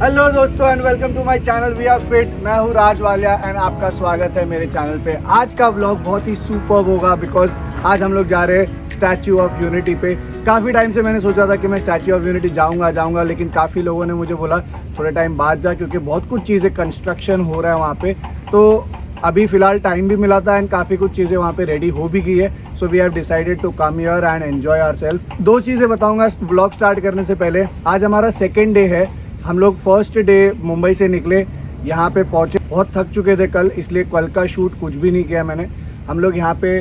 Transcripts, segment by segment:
Hello दोस्तों and welcome to my channel we are fit. मैं हूँ राज वालिया एंड आपका स्वागत है मेरे चैनल पे। आज का व्लॉग बहुत ही सुपर्ब होगा बिकॉज आज हम लोग जा रहे हैं स्टैच्यू ऑफ यूनिटी पे। काफ़ी टाइम से मैंने सोचा था कि मैं स्टैच्यू ऑफ यूनिटी जाऊँगा लेकिन काफ़ी लोगों ने मुझे बोला थोड़े टाइम बाद जा, क्योंकि बहुत कुछ चीज़ें कंस्ट्रक्शन हो रहा है वहाँ पे। तो अभी फ़िलहाल टाइम भी मिला था एंड काफ़ी कुछ चीज़ें वहाँ पे रेडी हो भी गई है। So we have decided to come here and enjoy ourselves. दो चीज़ें बताऊँगा व्लॉग स्टार्ट करने से पहले। आज हमारा सेकेंड डे है। हम लोग फर्स्ट डे मुंबई से निकले, यहाँ पे पहुँचे, बहुत थक चुके थे कल, इसलिए कल का शूट कुछ भी नहीं किया मैंने। हम लोग यहाँ पे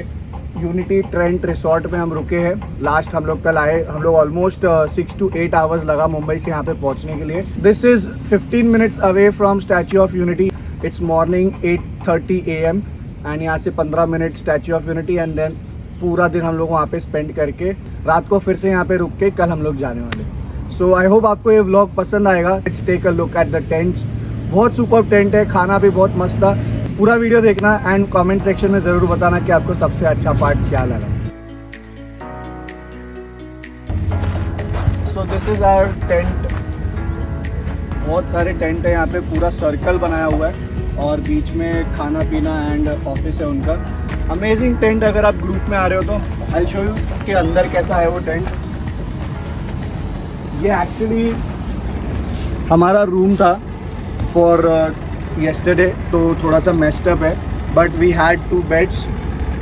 यूनिटी ट्रेंट रिसोर्ट में हम रुके हैं। लास्ट हम लोग कल आए, हम लोग ऑलमोस्ट 6 to 8 आवर्स लगा मुंबई से यहाँ पे पहुँचने के लिए। This is 15 minutes away from Statue of Unity. It's morning 8:30 AM and यहाँ से 15 minute Statue of Unity and then पूरा दिन हम लोग वहाँ पे स्पेंड करके रात को फिर से यहाँ पे रुक के कल हम लोग जाने वाले। सो आई होप आपको ये व्लॉग पसंद आएगा। Let's take a look at the tents. बहुत सुपर टेंट है, खाना भी बहुत मस्त था। पूरा वीडियो देखना एंड कमेंट सेक्शन में ज़रूर बताना कि आपको सबसे अच्छा पार्ट क्या लगा। So this is our tent. बहुत सारे टेंट है यहाँ पे, पूरा सर्कल बनाया हुआ है और बीच में खाना पीना एंड ऑफिस है उनका। Amazing tent. अगर आप ग्रुप में आ रहे हो तो आई शो यू कि अंदर कैसा है वो टेंट। ये एक्चुअली हमारा रूम था फॉर येस्टरडे, तो थोड़ा सा मेस्ड अप है, but we had 2 beds,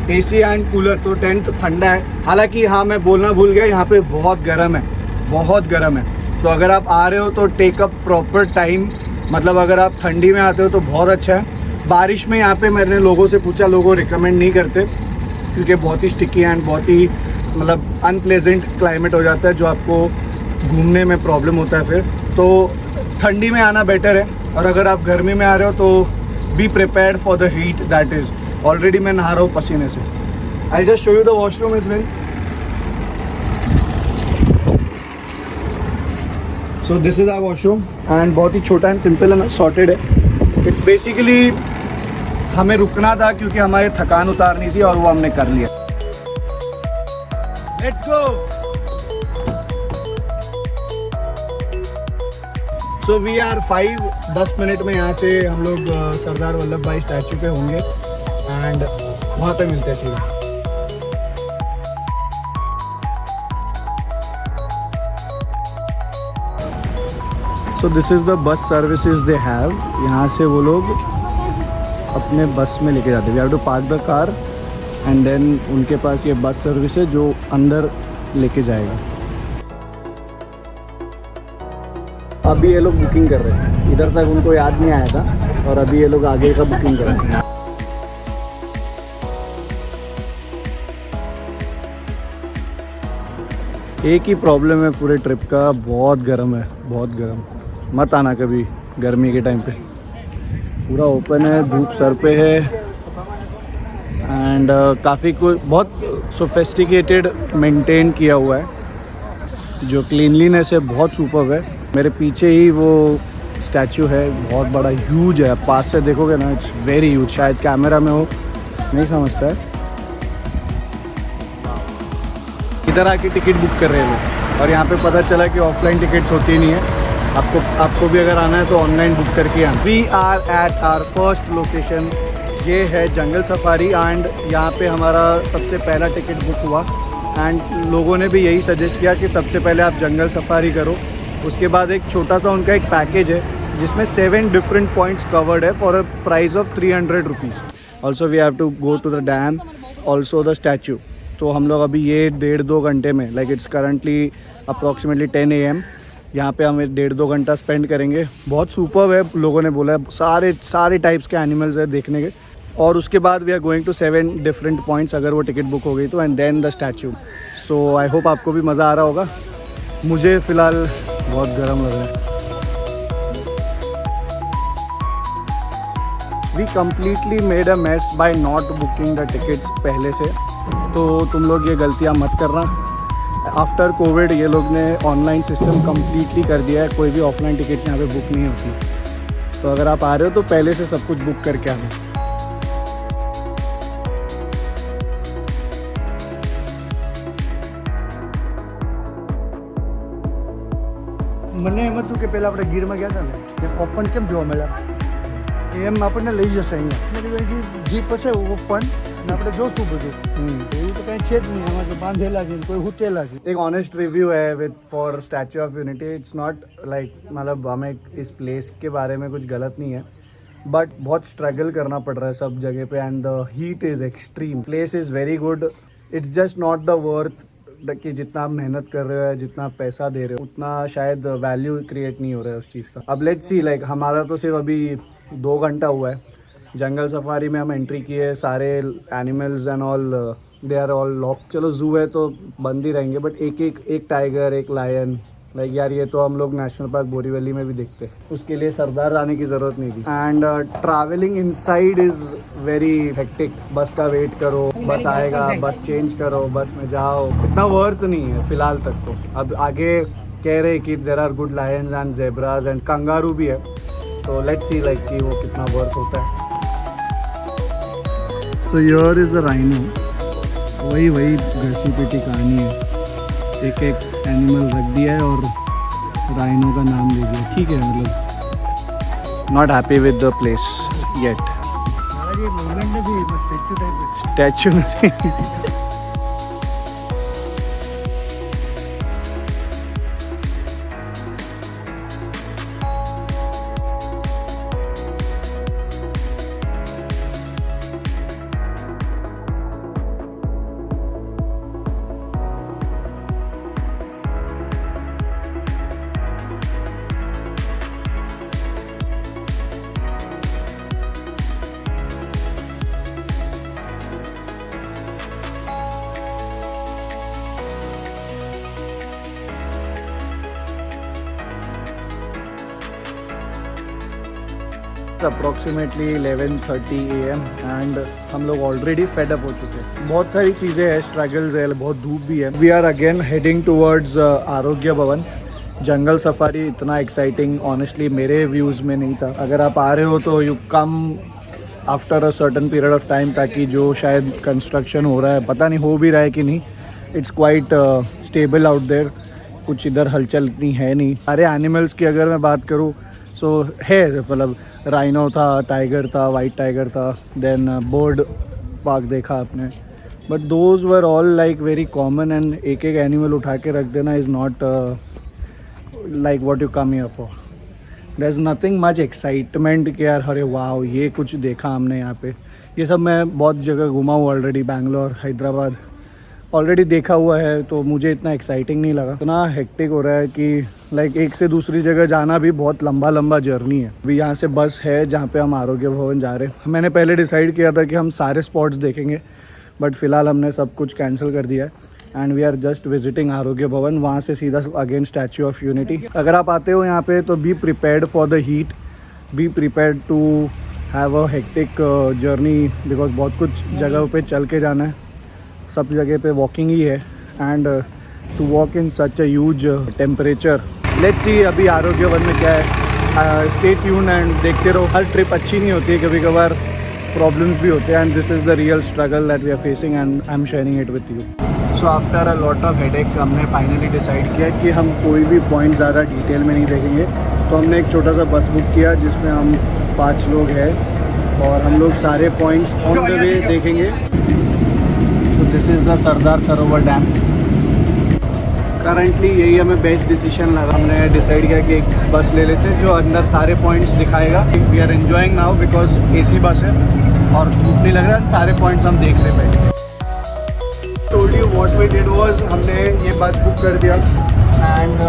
AC and cooler, तो टेंट ठंडा है। हालांकि हाँ, मैं बोलना भूल गया, यहाँ पे बहुत गर्म है, बहुत गर्म है। तो अगर आप आ रहे हो तो टेक अप प्रॉपर टाइम, मतलब अगर आप ठंडी में आते हो तो बहुत अच्छा है। बारिश में यहाँ पे मैंने लोगों से पूछा, लोगों रिकमेंड नहीं करते क्योंकि बहुत ही स्टिकी एंड बहुत ही मतलब अनप्लेजेंट क्लाइमेट हो जाता है, जो आपको घूमने में प्रॉब्लम होता है फिर। तो ठंडी में आना बेटर है। और अगर आप गर्मी में आ रहे हो तो be prepared for the heat that is. Already मैं नहा रहा हूँ पसीने से। I just show you the washroom as well. So this is our washroom and बहुत ही छोटा एंड सिंपल एंड सॉर्टेड है। इट्स बेसिकली हमें रुकना था क्योंकि हमारी थकान उतारनी थी और वो हमने कर लिया। Let's go. So we are 10 minute में यहाँ से हम लोग सरदार वल्लभ भाई स्टैचू पे होंगे एंड वहाँ पे मिलते हैं सीधा। सो this is the bus services they have. यहाँ से वो लोग अपने बस में लेके जाते हैं। We have to park the car and then उनके पास ये बस सर्विस है जो अंदर लेके जाएगा। अभी ये लोग बुकिंग कर रहे हैं, इधर तक उनको याद नहीं आया था और अभी ये लोग आगे का बुकिंग कर रहे हैं। एक ही प्रॉब्लम है पूरे ट्रिप का, बहुत गर्म है, बहुत गर्म। मत आना कभी गर्मी के टाइम पे। पूरा ओपन है, धूप सर पे है एंड काफ़ी कुछ बहुत सोफिस्टिकेटेड मेंटेन किया हुआ है। जो क्लीनलीनेस है बहुत सुपर्ब है। मेरे पीछे ही वो स्टैचू है, बहुत बड़ा, ह्यूज है। पास से देखोगे ना, इट्स वेरी ह्यूज। शायद कैमरा में हो नहीं समझता है। इधर आके टिकट बुक कर रहे हैं लोग और यहाँ पे पता चला कि ऑफलाइन टिकट्स होती नहीं है। आपको भी अगर आना है तो ऑनलाइन बुक करके आना। We are at our first location. ये है जंगल सफारी एंड यहाँ पे हमारा सबसे पहला टिकट बुक हुआ एंड लोगों ने भी यही सजेस्ट किया कि सबसे पहले आप जंगल सफारी करो। उसके बाद एक छोटा सा उनका एक पैकेज है जिसमें 7 डिफरेंट पॉइंट्स कवर्ड है for a price of 300 rupees. Also we have to go to the dam, also the statue. तो हम लोग अभी ये 1.5-2 घंटे में, like it's currently approximately 10 AM, यहाँ पे हम 1.5-2 घंटा स्पेंड करेंगे। बहुत सुपर्ब है, लोगों ने बोला है। सारे टाइप्स के एनिमल्स है देखने के। और उसके बाद we are going to 7 different points अगर वो टिकट बुक हो गई तो, and then the statue. So I hope आपको भी मज़ा आ रहा होगा। मुझे फ़िलहाल बहुत गर्म लग रहा है। We completely made a mess by not booking the tickets पहले से। तो तुम लोग ये गलतियाँ मत करना। आफ्टर कोविड ये लोग ने ऑनलाइन सिस्टम कम्प्लीटली कर दिया है, कोई भी ऑफलाइन टिकट्स यहाँ पे बुक नहीं होती। तो अगर आप आ रहे हो तो पहले से सब कुछ बुक करके आना। મને એમ હતું કે પહેલાં આપણે ગીરમાં ગયા હતા ને કે ઓપન કેમ જોવા મળ્યા એમ આપણને લઈ જશે અહીંયા જીપ હશે ઓપન અને આપણે જોશું બધું એવું તો કંઈ છે જ નહીં આમાં તો બાંધેલા છે કોઈ હુતેલા છે एक ऑनेस्ट रिव्यू है with for statue of Unity it's not like मतलब हमें इस प्लेस के बारे में कुछ गलत नहीं है बट बहुत स्ट्रगल करना पड़ रहा है सब जगह पे and the heat is extreme place is very good it's just not the worth कि जितना आप मेहनत कर रहे हो या जितना आप पैसा दे रहे हो उतना शायद वैल्यू क्रिएट नहीं हो रहा है उस चीज़ का अब लेट्स सी लाइक हमारा तो सिर्फ अभी 2 घंटा हुआ है जंगल सफारी में हम एंट्री किए सारे animals and all they are all lock चलो जू है तो बंद ही रहेंगे बट एक टाइगर एक लायन लाइक यार ये तो हम लोग नेशनल पार्क बोरीवली में भी देखते हैं उसके लिए सरदार आने की ज़रूरत नहीं थी and travelling inside is very hectic बस का वेट करो बस आएगा बस चेंज करो बस में जाओ इतना वर्थ नहीं है फ़िलहाल तक तो अब आगे कह रहे कि there are good lions and zebras and kangaroo भी है तो लेट्स सी लाइक कि वो कितना वर्थ होता है so here is the rhino वही घसी पिटी कहानी है एक एनिमल रख दिया है और राइनो का नाम दे दिया ठीक है मतलब not happy with the place yet ये मूवमेंट में भी स्टैचू टाइप स्टैचू नहीं अप्रॉक्सीमेटली 11:30 AM एंड हम लोग ऑलरेडी फेड अप हो चुके हैं बहुत सारी चीज़ें हैं स्ट्रगल्स है बहुत धूप भी है we are again heading towards Arogya Bhavan jungle safari इतना एक्साइटिंग ऑनेस्टली मेरे व्यूज़ में नहीं था अगर आप आ रहे हो तो you come after a certain period of time ताकि जो शायद कंस्ट्रक्शन हो रहा है पता नहीं हो भी रहा है कि नहीं it's quite stable out there कुछ इधर हलचल इतनी है नहीं सारे एनिमल्स की अगर मैं बात करूँ सो है मतलब राइनो था टाइगर था वाइट टाइगर था देन बर्ड पार्क देखा आपने but those were all like very common and एक एनिमल उठा के रख देना is not like what you come here for their is nothing much excitement कि यार अरे वाह ये कुछ देखा हमने यहाँ पे ये सब मैं बहुत जगह घुमा हूँ ऑलरेडी बैंगलोर हैदराबाद ऑलरेडी देखा हुआ है तो मुझे इतना एक्साइटिंग नहीं लगा इतना हेक्टिक हो रहा है कि लाइक एक से दूसरी जगह जाना भी बहुत लंबा जर्नी है अभी यहाँ से बस है जहाँ पे हम आरोग्य भवन जा रहे हैं मैंने पहले डिसाइड किया था कि हम सारे स्पॉट्स देखेंगे बट फ़िलहाल हमने सब कुछ कैंसिल कर दिया है and we are just visiting Arogya Bhavan वहाँ से सीधा अगेन स्टैचू ऑफ यूनिटी अगर आप आते हो यहाँ पे तो be prepared for the heat be prepared to have a hectic journey because बहुत कुछ जगहों पे चल के जाना है सब जगह पे वॉकिंग ही है and to walk in such a huge temperature let's see अभी आरोग्य वन में क्या है स्टे ट्यून एंड देखते रहो हर ट्रिप अच्छी नहीं होती है कभी कभार प्रॉब्लम्स भी होते हैं and this is the real struggle that we are facing and I am sharing it with you so after a lot of headache हमने फाइनली डिसाइड किया कि हम कोई भी पॉइंट ज़्यादा डिटेल में नहीं देखेंगे तो हमने एक छोटा सा बस बुक किया जिसमें हम 5 लोग हैं और हम लोग सारे पॉइंट्स ऑन द वे देखेंगे this is the Sardar Sarovar dam currently यही हमें बेस्ट डिसीजन लगा हमने डिसाइड किया कि एक बस ले लेते हैं जो अंदर सारे पॉइंट्स दिखाएगा we are enjoying now because AC bus है और धूप नहीं लग रहा है सारे पॉइंट्स हम देख ले पाएंगे told you what we did was हमने ये बस बुक कर दिया एंड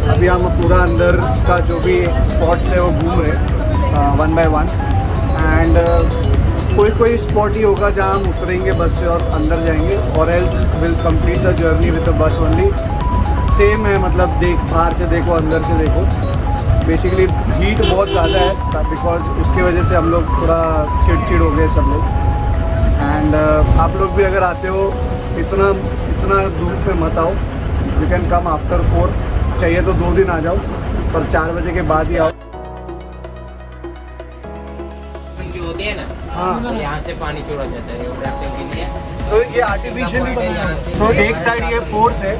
अभी हम पूरा अंदर का जो भी स्पॉट्स है वो घूम रहे 1 by 1 एंड कोई स्पॉट ही होगा जहाँ हम उतरेंगे बस से और अंदर जाएंगे और else will complete the journey with the bus only same है मतलब बाहर से देखो अंदर से देखो बेसिकली हीट बहुत ज़्यादा है बिकॉज उसकी वजह से हम लोग थोड़ा चिड़चिड़ हो गए सब लोग एंड आप लोग भी अगर आते हो इतना धूप में मत आओ यू कैन कम आफ्टर 4 चाहिए तो 2 दिन आ जाओ पर 4 बजे के बाद ही आओ होते हैं ना हाँ यहाँ से पानी छोड़ा जाता है राफ्टिंग के लिए तो ये आर्टिफिशियली बना है तो एक साइड ये फोर्स है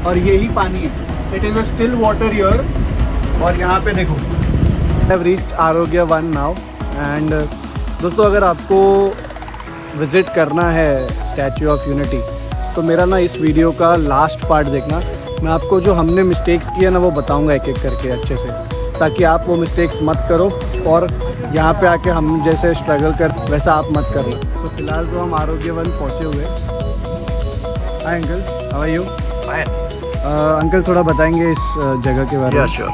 और यही पानी है it is a still water here और यहाँ पे देखो हैव रीच्ड आरोग्य वन नाउ एंड दोस्तों अगर आपको विज़िट करना है स्टैचू ऑफ यूनिटी तो मेरा ना इस वीडियो का लास्ट पार्ट देखना। मैं आपको जो हमने मिस्टेक्स किए ना वो बताऊंगा एक एक करके अच्छे से, ताकि आप वो मिस्टेक्स मत करो और यहाँ पे आके हम जैसे स्ट्रगल कर वैसा आप मत करना। तो फिलहाल तो हम आरोग्य वन पहुँचे हुए। Hi uncle, how are you? Uncle थोड़ा बताएंगे इस जगह के बारे में? श्योर।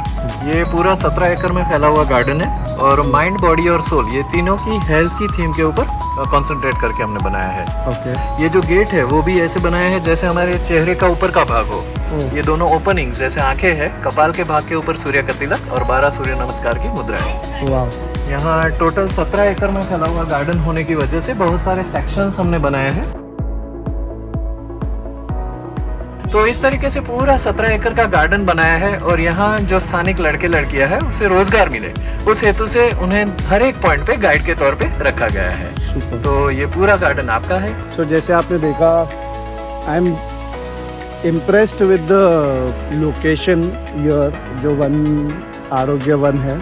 ये पूरा 17 एकड़ में फैला हुआ गार्डन है और माइंड, बॉडी और सोल ये तीनों की हेल्थ की थीम के ऊपर कंसंट्रेट करके हमने बनाया है। ओके। ये जो गेट है वो भी ऐसे बनाया है जैसे हमारे चेहरे का ऊपर का भाग हो। ये दोनों ओपनिंग्स जैसे आंखें हैं, कपाल के भाग के ऊपर सूर्य का तिलक और 12 सूर्य नमस्कार की मुद्राएं। वाह। यहाँ टोटल 17 एकड़ में फैला हुआ गार्डन होने की वजह से बहुत सारे सेक्शंस हमने बनाए हैं। तो इस तरीके से पूरा 17 एकड़ का गार्डन बनाया है और यहाँ जो स्थानिक लड़के लड़कियां हैं उसे रोजगार मिले उस हेतु से उन्हें हर एक पॉइंट पे गाइड के तौर पे रखा गया है। तो ये पूरा गार्डन आपका है। सो जैसे आपने देखा, I am impressed with the location yeah जो वन आरोग्य वन है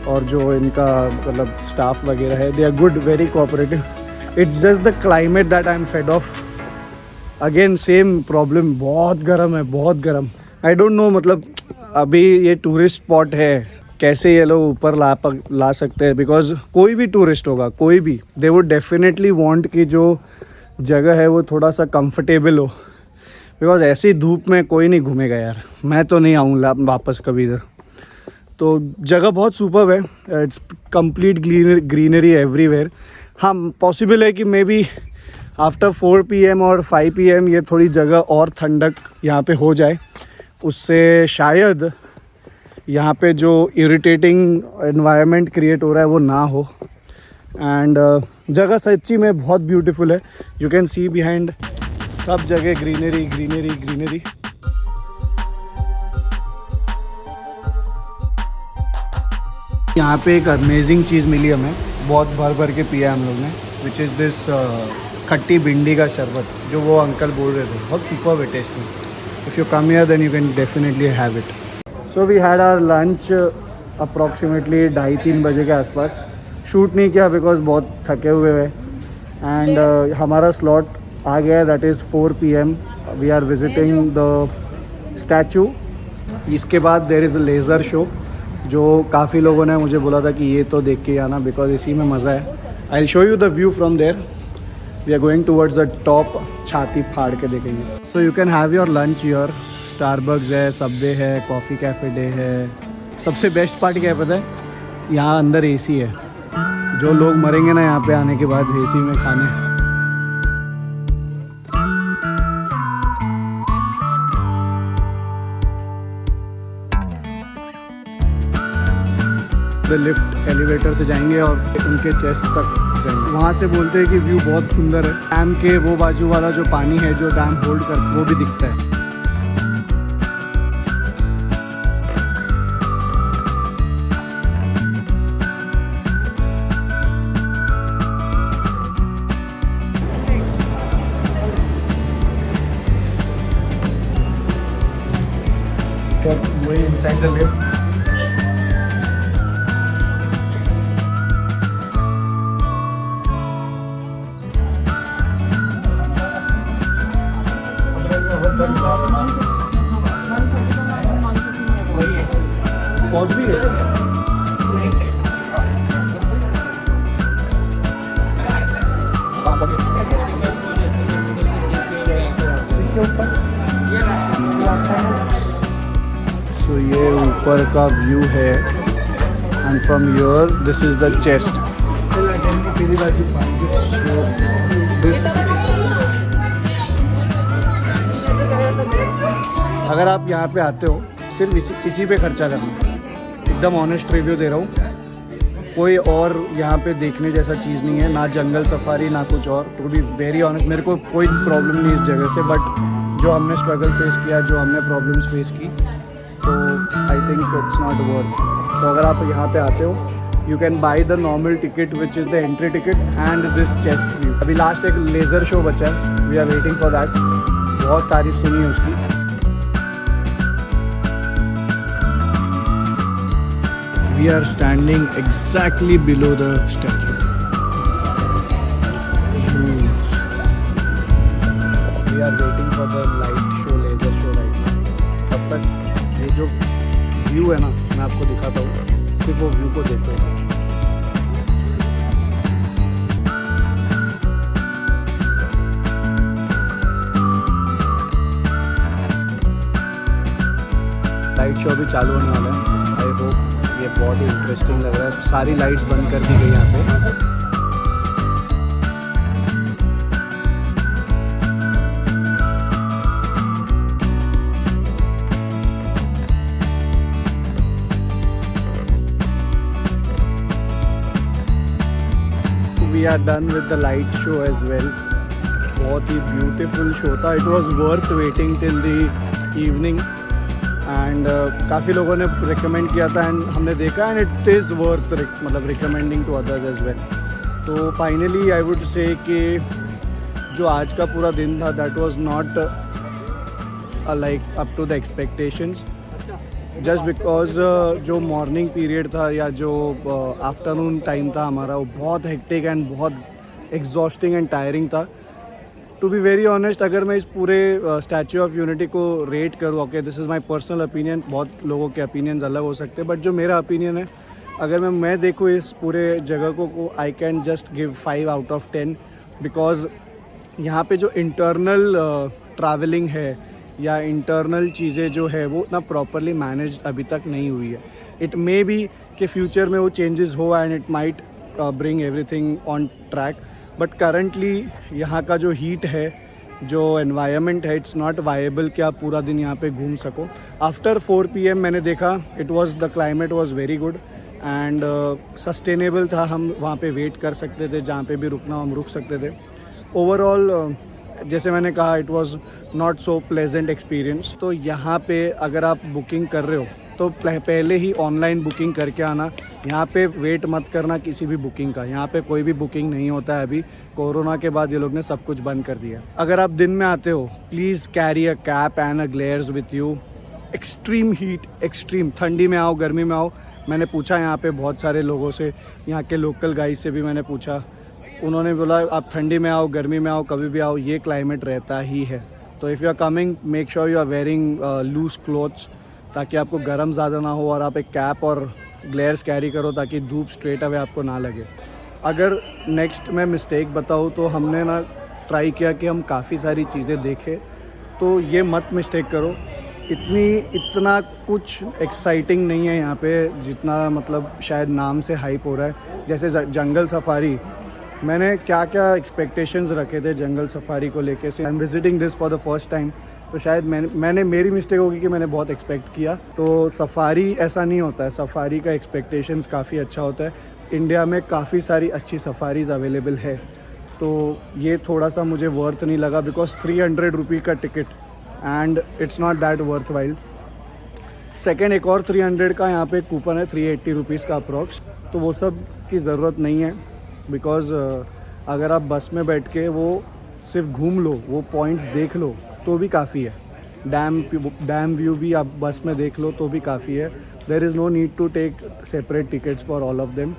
और जो इनका मतलब स्टाफ वगैरह है, they are good, very cooperative. It's just the climate that I am fed of. Again same problem, बहुत गर्म है, बहुत गर्म। आई डोंट नो, मतलब अभी ये टूरिस्ट स्पॉट है, कैसे ये लोग ऊपर ला सकते हैं? बिकॉज कोई भी टूरिस्ट होगा, कोई भी, दे वुड डेफिनेटली वांट कि जो जगह है वो थोड़ा सा कंफर्टेबल हो। बिकॉज ऐसी धूप में कोई नहीं घूमेगा यार, मैं तो नहीं आऊँगा वापस कभी इधर। तो जगह बहुत सुपर्ब है, इट्स कंप्लीट ग्रीनरी एवरीवेयर। हाँ, पॉसिबल है कि मे बी आफ्टर 4 PM और 5 PM ये थोड़ी जगह और ठंडक यहाँ पे हो जाए, उससे शायद यहाँ पे जो इरिटेटिंग एनवायरनमेंट क्रिएट हो रहा है वो ना हो। एंड जगह सच्ची में बहुत ब्यूटीफुल है। यू कैन सी बिहाइंड सब जगह ग्रीनरी ग्रीनरी ग्रीनरी। यहाँ पे एक अमेजिंग चीज़ मिली हमें, बहुत भर भर के पिया हम लोग ने, विच इज़ दिस खट्टी भिंडी का शरबत, जो वो अंकल बोल रहे थे, बहुत सुपर है टेस्ट में। If you come here then you can definitely have it. So we had our lunch approximately 2:30-3 बजे के आसपास। शूट नहीं किया बिकॉज बहुत थके हुए हैं। एंड हमारा स्लॉट आ गया, that is 4 PM। We are visiting the statue. इसके बाद there is a laser show, जो काफ़ी लोगों ने मुझे बोला था कि ये तो देख के आना, बिकॉज इसी में मज़ा है। I will show you the view from there. We are going towards the top, छाती फाड़ के देखेंगे। So you can have your lunch here. Starbucks है, सबवे है, कॉफ़ी कैफ़े डे है। सबसे बेस्ट पार्ट क्या है पता है? यहाँ अंदर AC है। जो लोग मरेंगे ना यहाँ पे आने के बाद AC में खाने। लिफ्ट एलिवेटर से जाएंगे और उनके चेस्ट तक जाएंगे। वहाँ से बोलते हैं कि व्यू बहुत सुंदर है। डैम के वो बाजू वाला जो पानी है जो डैम होल्ड कर, वो भी दिखता है। Inside the lift. पहुंच भी गए। So ये ऊपर का व्यू है and from your this is the chest. अगर आप यहाँ पे आते हो सिर्फ इसी पे खर्चा करना, एकदम ऑनेस्ट रिव्यू दे रहा हूँ। कोई और यहाँ पे देखने जैसा चीज़ नहीं है, ना जंगल सफारी ना कुछ और। टू बी वेरी ऑनेस्ट, मेरे को कोई प्रॉब्लम नहीं इस जगह से, बट जो हमने स्ट्रगल फेस किया, जो हमने प्रॉब्लम्स फेस की, तो I think it's not worth. तो अगर आप यहाँ पे आते हो, you can buy the normal ticket which is the entry ticket and this chest view. अभी लास्ट एक लेज़र शो बचा है, we are waiting for that. बहुत तारीफ सुनी है उसकी। we are standing exactly below the statue. We are waiting for the light show, laser show right now. तब तक ये जो व्यू है ना, मैं आपको दिखाता हूँ, सिर्फ वो व्यू को देखते हैं. लाइट शो भी चालू होने वाला है. आई होप ये बहुत ही इंटरेस्टिंग लग रहा है. सारी लाइट्स बंद कर दी गई यहाँ पे. We are done with the light show as well. बहुत ही ब्यूटीफुल शो था. It was worth waiting till the evening. And काफ़ी लोगों ने रिकमेंड किया था एंड हमने देखा एंड इट इज़ वर्थ मतलब recommending to others as well. तो फाइनली आई वुड से कि जो आज का पूरा दिन था that was not like up to the expectations. Just because जो मॉर्निंग पीरियड था या जो आफ्टरनून टाइम था हमारा, वो बहुत हेक्टिक एंड बहुत एग्जॉस्टिंग एंड टायरिंग था. टू बी वेरी ऑनेस्ट, अगर मैं इस पूरे स्टैचू ऑफ यूनिटी को रेट करूँ, okay this is my personal opinion, बहुत लोगों के ओपिनियंस अलग हो सकते हैं, बट जो मेरा ओपिनियन है, अगर मैं देखूँ इस पूरे जगह को I can just give 5 out of 10. Because यहाँ पे जो इंटरनल ट्रैवलिंग है या इंटरनल चीज़ें जो है वो उतना प्रॉपरली मैनेज अभी तक नहीं हुई है. इट मे बी कि फ्यूचर में वो चेंजेस हो and it might bring everything on track. But currently यहाँ का जो हीट है, जो एनवायरनमेंट है, इट्स नॉट वायबल कि आप पूरा दिन यहाँ पे घूम सको. आफ्टर 4 PM मैंने देखा the climate was very good and sustainable था. हम वहाँ पे वेट कर सकते थे, जहाँ पे भी रुकना हम रुक सकते थे. ओवरऑल जैसे मैंने कहा, it was not so pleasant experience. तो यहाँ पे अगर आप बुकिंग कर रहे हो तो पहले ही ऑनलाइन बुकिंग करके आना. यहाँ पे वेट मत करना किसी भी बुकिंग का. यहाँ पे कोई भी बुकिंग नहीं होता है अभी. कोरोना के बाद ये लोग ने सब कुछ बंद कर दिया. अगर आप दिन में आते हो, please carry a cap and a ग्लेयर्स with you. Extreme heat, extreme. ठंडी में आओ, गर्मी में आओ. मैंने पूछा यहाँ पे बहुत सारे लोगों से, यहाँ के लोकल गाइस से भी मैंने पूछा. उन्होंने बोला आप ठंडी में आओ, गर्मी में आओ, कभी भी आओ, ये क्लाइमेट रहता ही है. तो if you are coming, make sure you are wearing loose clothes, ताकि आपको गर्म ज़्यादा ना हो, और आप एक कैप और ग्लेयर्स कैरी करो ताकि धूप स्ट्रेट अवे आपको ना लगे. अगर नेक्स्ट मैं मिस्टेक बताऊँ तो हमने ना ट्राई किया कि हम काफ़ी सारी चीज़ें देखें, तो ये मत मिस्टेक करो. इतना कुछ एक्साइटिंग नहीं है यहाँ पे जितना मतलब शायद नाम से हाइप हो रहा है. जैसे जंगल सफारी, मैंने क्या क्या एक्सपेक्टेशंस रखे थे जंगल सफारी को लेके. I am visiting this for the first time, तो शायद मेरी मिस्टेक होगी कि मैंने बहुत एक्सपेक्ट किया. तो सफारी ऐसा नहीं होता है. सफारी का एक्सपेक्टेशंस काफ़ी अच्छा होता है. इंडिया में काफ़ी सारी अच्छी सफारीज़ अवेलेबल है. तो ये थोड़ा सा मुझे वर्थ नहीं लगा, बिकॉज 300 रुपये का ticket and it's not that worth while. Second एक और 300 का यहाँ पे कूपन है, 380 रुपीज़ का अप्रॉक्स. तो वो सब की ज़रूरत नहीं है. बिकॉज अगर आप बस में बैठ के वो सिर्फ घूम लो, वो पॉइंट्स देख लो तो भी काफ़ी है. डैम व्यू भी आप बस में देख लो तो भी काफ़ी है. There is no need to take separate tickets for all of them.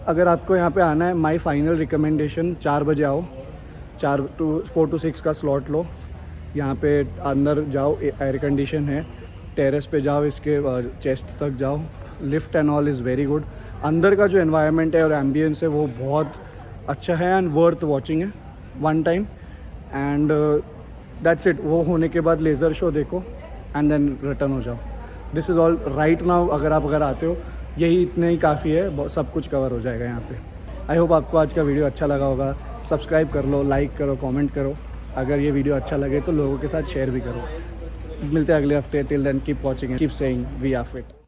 अगर आपको यहाँ पे आना है, माय फाइनल रिकमेंडेशन 4 बजे आओ. 4 to 6 का स्लॉट लो. यहाँ पे अंदर जाओ, एयर कंडीशन है. टेरेस पे जाओ, इसके चेस्ट तक जाओ. Lift and all is very good. अंदर का जो एनवायरनमेंट है और एम्बियंस है वो बहुत अच्छा है एंड वर्थ वॉचिंग है one time. And that's it. वो होने के बाद लेज़र शो देखो एंड देन रिटर्न हो जाओ. This is all right now. अगर आते हो, यही इतने ही काफ़ी है. सब कुछ कवर हो जाएगा यहाँ पे. आई होप आपको आज का वीडियो अच्छा लगा होगा. सब्सक्राइब कर लो, लाइक करो, कमेंट करो. अगर ये वीडियो अच्छा लगे तो लोगों के साथ शेयर भी करो. मिलते हैं अगले हफ्ते. Till then keep watching, keep saying we are fit.